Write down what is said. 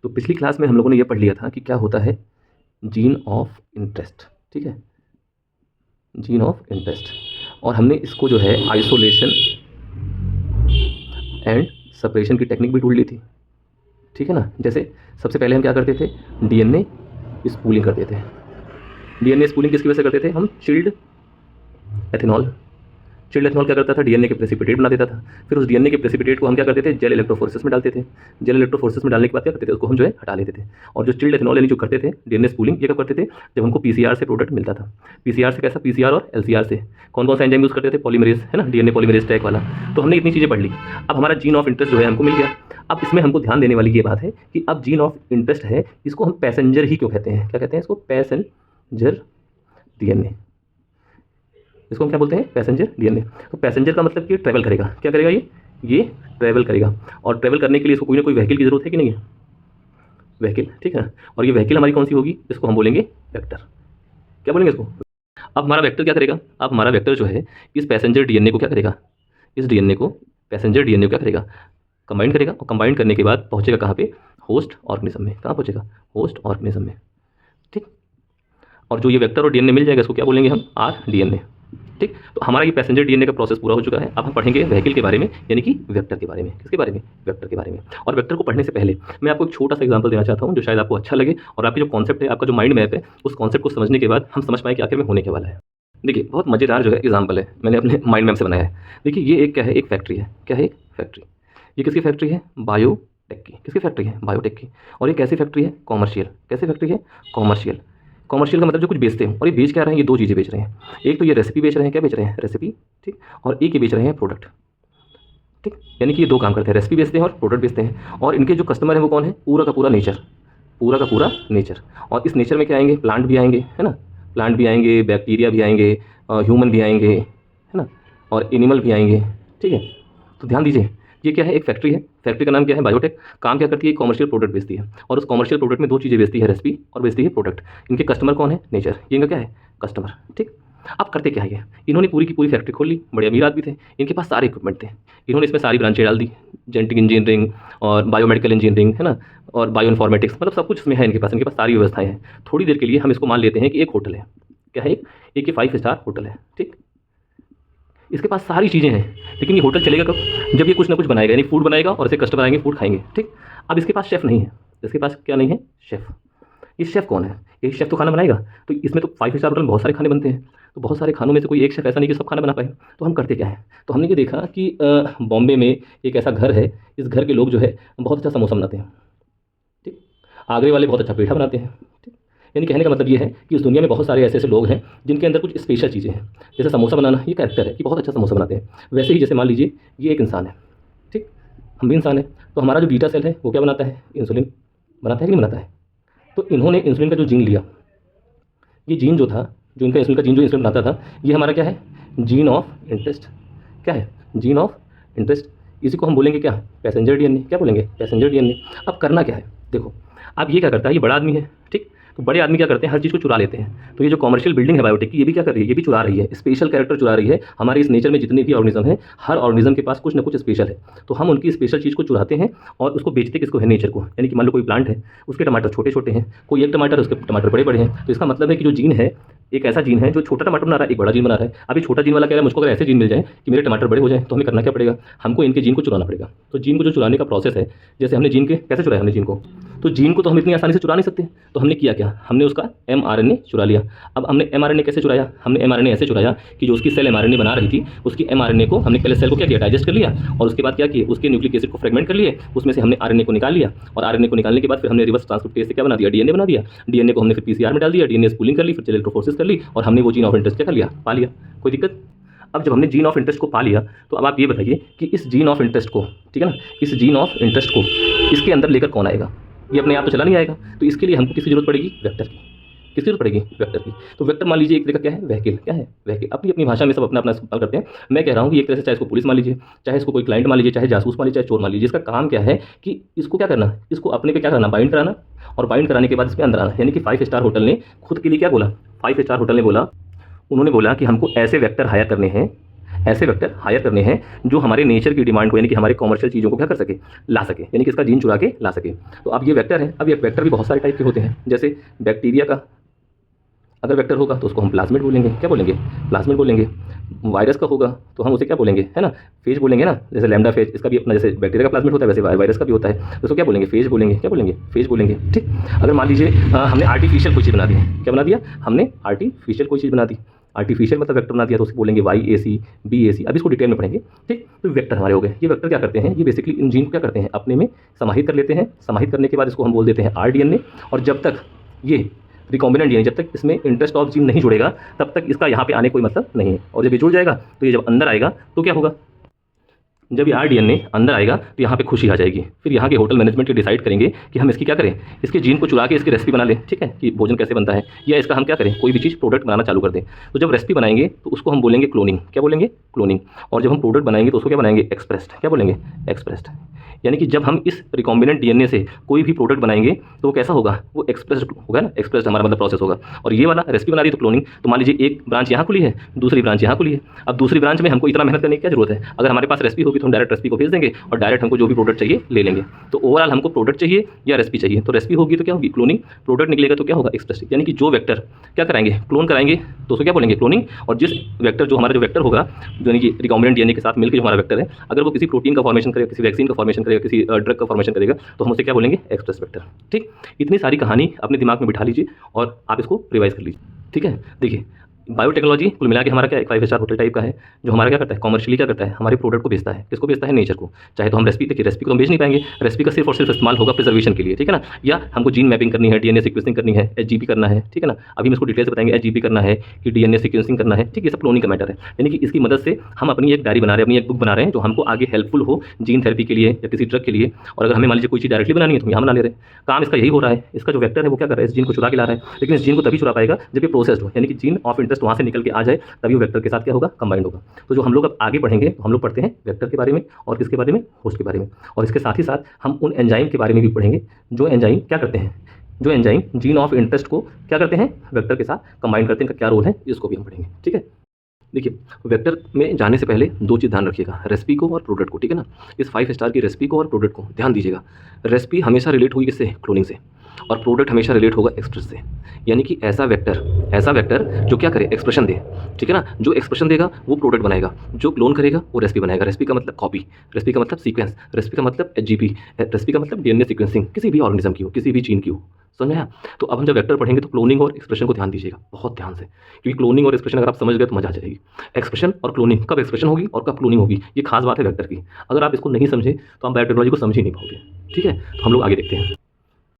तो पिछली क्लास में हम लोगों ने ये पढ़ लिया था कि क्या होता है जीन ऑफ इंटरेस्ट, ठीक है, जीन ऑफ इंटरेस्ट। और हमने इसको जो है आइसोलेशन एंड सेपरेशन की टेक्निक भी ढूंढ ली थी, ठीक है ना। जैसे सबसे पहले हम क्या करते थे, डीएनए स्पूलिंग करते थे। डीएनए स्पूलिंग किसकी वजह से करते थे हम, चिल्ड एथेनॉल। चिल्ड एथेनॉल क्या करता था, डीएनए के प्रेसिपिटेट बना देता था। फिर उस डीएनए के प्रेसिपिटेट को हम क्या करते थे, जेल इलेक्ट्रोफोरेसिस में डालते थे। जेल इलेक्ट्रोफोरेसिस में डालने के बाद क्या करते थे, उसको हम जो है हटा लेते थे। और जो चिल्ड एथेनॉल यानी जो करते थे डीएनए स्पूलिंग, ये कब करते थे, जब हमको पीसीआर से प्रोडक्ट मिलता था। पीसीआर से कैसा, पीसीआर और एलसीआर से कौन कौन सा एंजाइम यूज़ करते थे, पॉलीमरेज, है ना, डीएनए पॉलीमरेज टैग वाला। तो हमने इतनी चीज़ें पढ़ ली। अब हमारा जीन ऑफ इंटरेस्ट जो है हमको मिल गया। अब इसमें हमको ध्यान देने वाली ये बात है कि अब जीन ऑफ इंटरेस्ट है, इसको हम पैसेंजर ही क्यों कहते हैं, क्या कहते हैं इसको, पैसेंजर डीएनए। इसको हम क्या बोलते हैं, पैसेंजर डीएनए। तो पैसेंजर का मतलब कि ट्रैवल करेगा, क्या करेगा, ये ट्रैवल करेगा। और ट्रैवल करने के लिए इसको कोई ना कोई व्हीकल की जरूरत है कि नहीं है, व्हीकल, ठीक है। और ये व्हीकल हमारी कौन सी होगी, इसको हम बोलेंगे वेक्टर। क्या बोलेंगे इसको। अब हमारा वेक्टर क्या करेगा, अब हमारा वेक्टर जो है इस पैसेंजर डीएनए को क्या करेगा, इस डीएनए को, पैसेंजर डीएनए को क्या करेगा, कंबाइन करेगा। और कंबाइन करने के बाद पहुंचेगा कहाँ पे, होस्ट ऑर्गेनिज्म में। कहाँ पहुंचेगा, होस्ट ऑर्गेनिज्म में, ठीक। और जो ये वेक्टर और डीएनए मिल जाएगा इसको क्या बोलेंगे हम, आर डीएनए, ठीक। तो हमारा ये पैसेंजर डीएनए का प्रोसेस पूरा हो चुका है। अब हम पढ़ेंगे व्हीकल के बारे में, यानी कि वेक्टर के बारे में। किसके बारे में, वेक्टर के बारे में। और वेक्टर को पढ़ने से पहले मैं आपको एक छोटा सा एग्जांपल देना चाहता हूं जो शायद आपको अच्छा लगे और आपकी जो कॉन्सेप्ट है, आपका जो माइंड मैप है, उस कॉन्सेप्ट को समझने के बाद हम समझ पाएं कि आखिर में होने के वाला है। देखिए बहुत मजेदार जो है एग्जाम्पल है, मैंने अपने माइंड मैप से बनाया है। देखिए ये एक क्या है, एक फैक्ट्री है। क्या है, एक फैक्ट्री। ये किसकी फैक्ट्री है, बायोटेक की। किसकी फैक्ट्री है, बायोटेक की। और ये कैसी फैक्ट्री है, कॉमर्शियल। कैसी फैक्ट्री है, कॉमर्शियल। कॉमर्शियल का मतलब जो कुछ बेचते हैं। और ये बेच क्या रहे हैं, ये दो चीज़ें बेच रहे हैं। एक तो ये रेसिपी बेच रहे हैं, क्या बेच रहे हैं, रेसिपी, ठीक। और एक ये बेच रहे हैं प्रोडक्ट, ठीक। यानी कि ये दो काम करते हैं, रेसिपी बेचते हैं और प्रोडक्ट बेचते हैं। और इनके जो कस्टमर है वो कौन है, पूरा का पूरा नेचर, पूरा का पूरा नेचर। और इस नेचर में क्या आएंगे, प्लांट भी आएंगे, है ना, प्लांट भी आएंगे, बैक्टीरिया भी आएंगे, ह्यूमन भी आएंगे, है ना, और एनिमल भी आएंगे, ठीक है। तो ध्यान दीजिए, ये क्या है, एक फैक्ट्री है। फैक्ट्री का नाम क्या है, बायोटेक। काम क्या करती है, कॉमर्शियल प्रोडक्ट बेचती है। और उस कॉमर्शियल प्रोडक्ट में दो चीज़ें बेचती है, रेसिपी और बेचती है प्रोडक्ट। इनके कस्टमर कौन है, नेचर। ये इनका क्या है, कस्टमर, ठीक। अब करते क्या है, इन्होंने पूरी की पूरी फैक्ट्री खोल ली। बड़े अमीर आदमी थे, इनके पास सारे इक्विपमेंट थे। इन्होंने इसमें सारी ब्रांचें डाल दी, जेनेटिक इंजीनियरिंग और बायोमेडिकल इंजीनियरिंग, है ना, और बायो इन्फॉर्मेटिक्स, मतलब सब कुछ इसमें है इनके पास सारी व्यवस्थाएं हैं। थोड़ी देर के लिए हम इसको मान लेते हैं कि एक होटल है। क्या है, एक 5 स्टार होटल है, ठीक। इसके पास सारी चीज़ें हैं, लेकिन ये होटल चलेगा कब, जब ये कुछ ना कुछ बनाएगा, यानी फूड बनाएगा और ऐसे कस्टमर आएंगे फूड खाएंगे, ठीक। अब इसके पास शेफ़ नहीं है, इसके पास क्या नहीं है, शेफ़। ये शेफ़ कौन है, ये शेफ़ तो खाना बनाएगा। तो इसमें तो 5 स्टार होटल में बहुत सारे खाने बनते हैं, तो बहुत सारे खानों में से कोई एक शेफ़ ऐसा नहीं कि सब खाना बना पाए। तो हम करते क्या है, तो हमने ये देखा कि बॉम्बे में एक ऐसा घर है, इस घर के लोग जो है बहुत अच्छा समोसा बनाते हैं, ठीक। आगरे वाले बहुत अच्छा पेठा बनाते हैं, ठीक। यानी कहने का मतलब ये है कि इस दुनिया में बहुत सारे ऐसे ऐसे लोग हैं जिनके अंदर कुछ स्पेशल चीज़ें हैं। जैसे समोसा बनाना, ये कैरेक्टर है कि बहुत अच्छा समोसा बनाते हैं। वैसे ही जैसे मान लीजिए ये एक इंसान है, ठीक, हम भी इंसान है। तो हमारा जो बीटा सेल है वो क्या बनाता है, इंसुलिन बनाता है कि नहीं बनाता है। तो इन्होंने इंसुलिन का जो जीन लिया, ये जीन जो था, जो इनका इंसुलिन का जीन जो इंसुलिन बनाता था, ये हमारा क्या है, जीन ऑफ इंटरेस्ट। क्या है, जीन ऑफ इंटरेस्ट। इसी को हम बोलेंगे क्या, पैसेंजर डीएनए। क्या बोलेंगे, पैसेंजर डीएनए। अब करना क्या है, देखो अब ये क्या करता है, ये बड़ा आदमी है, ठीक। तो बड़े आदमी क्या करते हैं, हर चीज़ को चुरा लेते हैं। तो ये जो कॉमर्शियल बिल्डिंग है बायोटेक की, ये भी क्या कर रही है, ये भी चुरा रही है, स्पेशल कैरेक्टर चुरा रही है। हमारे इस नेचर में जितने भी ऑर्गेनिज्म है, हर ऑर्गेनिज्म के पास कुछ ना कुछ स्पेशल है। तो हम उनकी स्पेशल चीज़ को चुराते हैं और उसको बेचते किसको है, नेचर को। यानी कि मान लो कोई प्लांट है, उसके टमाटर छोटे छोटे हैं, कोई एक टमाटर, उसके टमाटर बड़े बड़े हैं। तो इसका मतलब है कि जो जीन है, एक ऐसा जीन है जो छोटा टमाटर बना रहा है, एक बड़ा जीन बना रहा है। अभी छोटा जीन वाला कह रहा है मुझको अगर ऐसे जीन मिल जाए कि मेरे टमाटर बड़े हो जाए, तो हमें करना क्या पड़ेगा, हमको इनके जीन को चुराना पड़ेगा। तो जीन को जो चुराने का प्रोसेस है, जैसे हमने जीन के कैसे चुराया, हमने जीन को, तो जीन को तो हम इतनी आसानी से चुरा नहीं सकते। तो हमने किया क्या, हमने उसका mRNA चुरा लिया। अब हमने mRNA कैसे चुराया, हमने mRNA ऐसे चुराया कि जो उसकी सेल mRNA बना रही थी, उसकी mRNA को हमने पहले सेल को क्या किया, डाइजेस्ट कर लिया। और उसके बाद क्या किया, उसके न्यूक्लिक एसिड को फ्रेगमेंट कर लिए, उसमें से हमने RNA को निकाल लिया। और RNA को निकालने के बाद फिर हमने रिवर्स ट्रांसक्रिप्टेज से क्या बना दिया, डीएनए बना दिया। डीएनए को हमने फिर पीसीआर में डाल दिया, डीएनए स्पूलिंग कर ली, फिर इलेक्ट्रोफोरेसिस कर ली, और हमने वो जीन ऑफ इंटरेस्ट क्या कर लिया, पा लिया। कोई दिक्कत। अब जब हमने जीन ऑफ इंटरेस्ट को पा लिया, तो अब आप ये बताइए कि इस जीन ऑफ इंटरेस्ट को, ठीक है ना, इस जीन ऑफ इंटरेस्ट को इसके अंदर लेकर कौन आएगा, ये अपने आप तो चला नहीं आएगा। तो इसके लिए हमको किसकी जरूरत पड़ेगी, वेक्टर की। किसकी जरूरत पड़ेगी, वेक्टर की। तो वेक्टर मान लीजिए एक तरह का क्या है, व्हीकल। क्या है, व्हीकल। अपनी अपनी भाषा में सब अपना अपना इस्तेमाल करते हैं। मैं कह रहा हूँ कि एक तरह से चाहे इसको पुलिस मान लीजिए, चाहे इसको कोई क्लाइंट मान लीजिए, चाहे जासूस मान लीजिए, चाहे चोर मान लीजिए, इसका काम क्या है कि इसको क्या करना, इसको अपने पे क्या करना, बाइंड कराना। और बाइंड कराने के बाद इसके अंदर आना। यानी कि 5 स्टार होटल ने खुद के लिए क्या बोला, 5 स्टार होटल ने बोला, उन्होंने बोला कि हमको ऐसे वेक्टर हायर करने हैं, ऐसे वेक्टर हायर करने हैं जो हमारे नेचर की डिमांड को यानी कि हमारे कॉमर्शियल चीज़ों को क्या कर सके, ला सके, यानी कि इसका जीन चुरा के ला सके। तो अब ये वेक्टर है। अब ये वेक्टर भी बहुत सारे टाइप के होते हैं। जैसे बैक्टीरिया का अगर वेक्टर होगा तो उसको हम प्लाज्मिड बोलेंगे, क्या बोलेंगे, प्लाज्मिड बोलेंगे। वायरस का होगा तो हम उसे क्या बोलेंगे, है ना, फेज बोलेंगे ना, जैसे लैम्डा फेज, इसका भी अपना जैसे बैक्टीरिया का प्लाज्मिड होता है वैसे वायरस का भी होता है, तो उसको क्या बोलेंगे, फेज बोलेंगे, क्या बोलेंगे, फेज बोलेंगे। ठीक। अगर मान लीजिए हमने आर्टिफिशियल कोई चीज़ बना दी, क्या बना दिया हमने, आर्टिफिशियल कोई चीज़ बना दी, आर्टिफिशियल मतलब वेक्टर बना दिया, तो उसको बोलेंगे YAC BAC। अब इसको डिटेल में पढ़ेंगे। ठीक। तो वेक्टर हमारे हो गए। ये वेक्टर क्या करते हैं, ये बेसिकली इन जीन को क्या करते हैं, अपने में समाहित कर लेते हैं। समाहित करने के बाद इसको हम बोल देते हैं rDNA। और जब तक ये रिकॉम्बिनेंट डीएनए, जब तक इसमें इंटरेस्ट ऑफ जीन नहीं जुड़ेगा तब तक इसका यहाँ पे आने कोई मतलब नहीं है। और जब ये जुड़ जाएगा तो ये जब अंदर आएगा तो क्या होगा, जब ये rDNA अंदर आएगा तो यहाँ पे खुशी आ जाएगी। फिर यहाँ के होटल मैनेजमेंट के डिसाइड करेंगे कि हम इसकी क्या करें, इसके जीन को चुरा के इसकी रेसिपी बना लें। ठीक है, कि भोजन कैसे बनता है, या इसका हम क्या करें, कोई भी चीज़ प्रोडक्ट बनाना चालू कर दें। तो जब रेसिपी बनाएंगे तो उसको हम बोलेंगे क्लोनिंग, क्या बोलेंगे, क्लोनिंग। और जब हम प्रोडक्ट बनाएंगे तो उसको क्या बनाएंगे, एक्सप्रेस्ड, क्या बोलेंगे, एक्सप्रेस्ड। यानी कि जब हम इस रिकॉम्बिनेंट डीएनए से कोई भी प्रोडक्ट बनाएंगे तो वो कैसा होगा, वो एक्सप्रेस्ड होगा ना, एक्सप्रेस्ड हमारा मतलब प्रोसेस होगा। और ये वाला रेसिपी बना दी तो क्लोनिंग। तो मान लीजिए एक ब्रांच यहाँ खुली है, दूसरी ब्रांच यहाँ खुली है। अब दूसरी ब्रांच में हमको इतना मेहनत करने की क्या जरूरत है, अगर हमारे पास रेसिपी होगी तो हम डायरेक्ट रेसिपी को भेज देंगे और डायरेक्ट हमको जो भी प्रोडक्ट चाहिए ले लेंगे। तो ओवरऑल हमको प्रोडक्ट चाहिए या रेसिपी चाहिए, तो रेसिपी होगी तो क्या होगी, क्लोनिंग। प्रोडक्ट निकलेगा तो क्या होगा, एक्सप्रेस्ड। यानी कि जो वेक्टर क्या कराएंगे, क्लोन कराएंगे तो उसको क्या बोलेंगे, क्लोनिंग। और जिस वेक्टर जो हमारा जो वेक्टर होगा, यानी कि रिकॉम्बिनेंट डीएनए के साथ मिलकर जो हमारा वेक्टर है, अगर वो किसी प्रोटीन का फॉर्मेशन करेगा, किसी वैक्सीन का फॉर्मेशन करेगा, किसी ड्रग का फॉर्मेशन करेगा, तो हम उसे क्या बोलेंगे, एक्सप्रेस वेक्टर। ठीक। इतनी सारी कहानी अपने दिमाग में बिठा लीजिए और आप इसको रिवाइज कर लीजिए। ठीक है। देखिए, बायोटेक्नोलॉजी कुल मिला के हमारा क्या, एक 5 स्टार होटल टाइप का है, जो हमारा क्या करता है, कॉमर्शियली क्या करता है, हमारे प्रोडक्ट को बेचता है। किसको बेचता है, नेचर को। चाहे तो हम रेसिपी, देखिए रेसिपी को हम बेच नहीं पाएंगे, रेसिपी का सिर्फ और सिर्फ इस्तेमाल होगा प्रिजर्वेशन के लिए। ठीक है ना। या हमको जीन मैपिंग करनी है, डीएनए सीक्वेंसिंग करनी है, HGP करना है। ठीक है ना। अभी हम इसको डिटेल से बताएंगे, HGP करना है कि डीएनए सीक्वेंसिंग करना है। ठीक, ये सब क्लोनिंग का मैटर है। यानी कि इसकी मदद से हम अपनी एक डायरी बना रहे हैं, अपनी एक बुक बना रहे हैं जो हमको आगे हेल्पफुल हो जीन थेरेपी के लिए या किसी ड्रग के लिए। और अगर हमें मान लीजिए कोई चीज़ डायरेक्टली बनानी है तो हम यहाँ बना ले रहे हैं। काम इसका यही हो रहा है। इसका जो वेक्टर है वो क्या कर रहा है, इस जीन को चुरा के ला रहा है। लेकिन इस जीन को तभी चुरा पाएगा जब ये प्रोसेस्ड हो, यानी कि जीन ऑफ इंटरेस्ट वहाँ से निकल के आ जाए, तभी वो वेक्टर के साथ क्या होगा, कंबाइंड होगा। तो जो हम लोग अब आगे पढ़ेंगे तो हम लोग पढ़ते हैं वेक्टर के बारे में और किसके बारे में, होस्ट के बारे में। और इसके साथ ही साथ हम उन एंजाइम के बारे में भी पढ़ेंगे जो एंजाइम क्या करते हैं, जो एंजाइम जीन ऑफ इंटरेस्ट को क्या करते हैं, वेक्टर के साथ कंबाइन करते हैं, इनका क्या रोल है, इसको भी हम पढ़ेंगे। ठीक है। देखिए, वेक्टर में जाने से पहले दो चीज़ ध्यान रखिएगा, रेसिपी को और प्रोडक्ट को। ठीक है ना। इस 5 स्टार की रेसिपी को और प्रोडक्ट को ध्यान दीजिएगा। रेसिपी हमेशा रिलेट होगी किससे, क्लोनिंग से। और प्रोडक्ट हमेशा रिलेट होगा एक्सप्रेस से। यानी कि ऐसा वेक्टर जो क्या करे, एक्सप्रेशन दे। ठीक है ना। जो एक्सप्रेशन देगा वो प्रोडक्ट बनाएगा, जो क्लोन करेगा वो रेसिपी बनाएगा। रेसिपी का मतलब कॉपी, रेसिपी का मतलब सीक्वेंस, रेसिपी का मतलब HGP, रेसिपी का मतलब डीएनए सीक्वेंसिंग, किसी भी ऑर्गेनिज्म की हो, किसी भी जीन की हो। समझ में आया। तो अब हम जब वेक्टर पढ़ेंगे तो क्लोनिंग और एक्सप्रेशन को ध्यान दीजिएगा बहुत ध्यान से, क्योंकि क्लोनिंग और एक्सप्रेशन अगर आप समझ गए तो मजा आ जाएगी। एक्सप्रेशन और क्लोनिंग, कब एक्सप्रेशन होगी और कब क्लोनिंग होगी, ये खास बात है वेक्टर की। अगर आप इसको नहीं समझे तो आप बायोटेक्नोलॉजी को समझ ही नहीं पाओगे। ठीक है। तो हम लोग आगे देखते हैं।